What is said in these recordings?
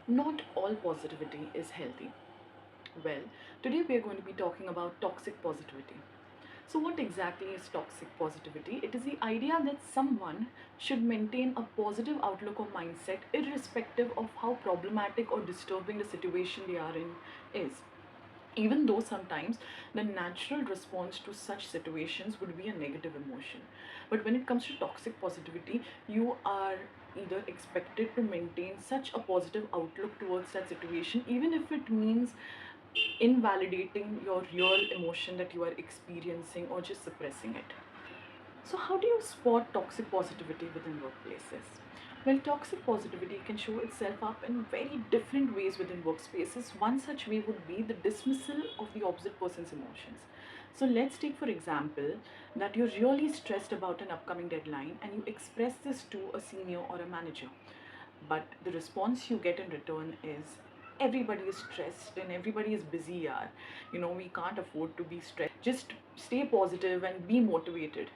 Not all positivity is healthy. Well, today we are going to be talking about toxic positivity. So, what exactly is toxic positivity? It is the idea that someone should maintain a positive outlook or mindset irrespective of how problematic or disturbing the situation they are in is. Even though sometimes the natural response to such situations would be a negative emotion. But when it comes to toxic positivity, you are either expected to maintain such a positive outlook towards that situation, even if it means invalidating your real emotion that you are experiencing or just suppressing it. So, how do you spot toxic positivity within workplaces? Well, toxic positivity can show itself up in very different ways within workspaces. One such way would be the dismissal of the opposite person's emotions. So, let's take, for example, that you're really stressed about an upcoming deadline and you express this to a senior or a manager. But the response you get in return is, everybody is stressed and everybody is busy, yaar. We can't afford to be stressed. Just stay positive and be motivated.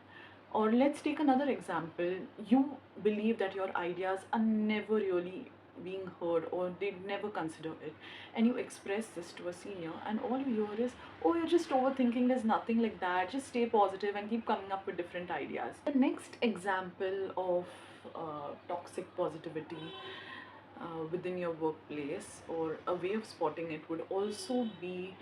Or let's take another example. You believe that your ideas are never really being heard or they never consider it, and you express this to a senior, and all you hear is, oh, you're just overthinking, there's nothing like that, just stay positive and keep coming up with different ideas. The next example of toxic positivity within your workplace, or a way of spotting it, would also be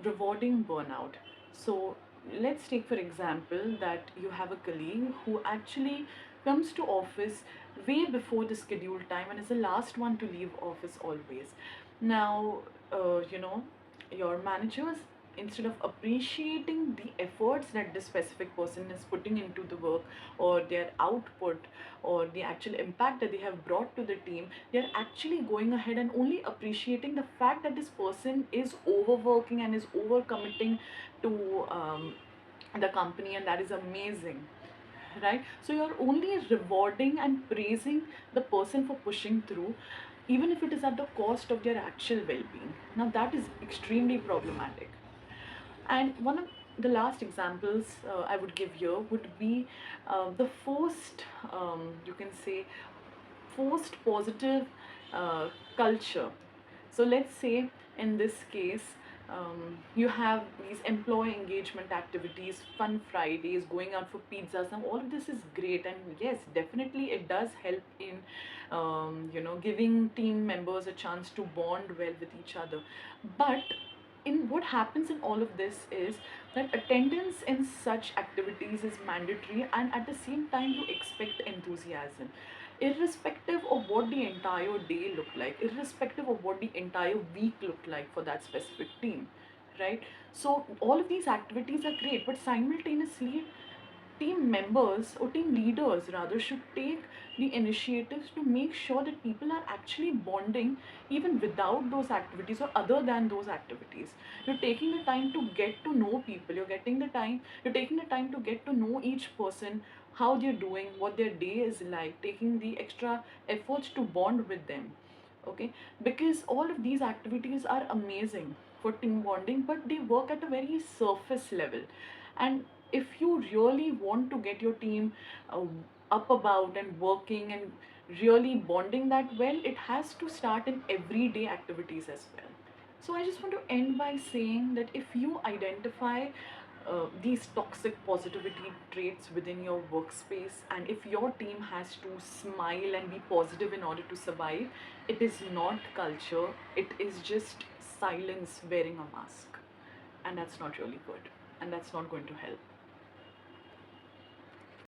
rewarding burnout. So let's take, for example, that you have a colleague who actually comes to office way before the scheduled time and is the last one to leave office always. Now, your managers, instead of appreciating the efforts that this specific person is putting into the work, or their output, or the actual impact that they have brought to the team, they're actually going ahead and only appreciating the fact that this person is overworking and is overcommitting to the company, and that is amazing, right? So you're only rewarding and praising the person for pushing through, even if it is at the cost of their actual well-being. Now that is extremely problematic. And one of the last examples I would give here would be the forced, you can say, forced positive uh, culture. So let's say in this case, you have these employee engagement activities, fun Fridays, going out for pizzas. Now all of this is great, and yes, definitely it does help in, giving team members a chance to bond well with each other. But in what happens in all of this is that attendance in such activities is mandatory, and at the same time you expect enthusiasm, irrespective of what the entire day looked like, irrespective of what the entire week looked like for that specific team, right? So all of these activities are great, but simultaneously team members, or team leaders rather, should take the initiatives to make sure that people are actually bonding even without those activities or other than those activities. You're taking the time to get to know people, you're taking the time to get to know each person, how they're doing, what their day is like, taking the extra efforts to bond with them. Okay, because all of these activities are amazing for team bonding, but they work at a very surface level. And if you really want to get your team uh, up about and working and really bonding that well, it has to start in everyday activities as well. So I just want to end by saying that if you identify these toxic positivity traits within your workspace, and if your team has to smile and be positive in order to survive, it is not culture, it is just silence wearing a mask. And that's not really good, and that's not going to help.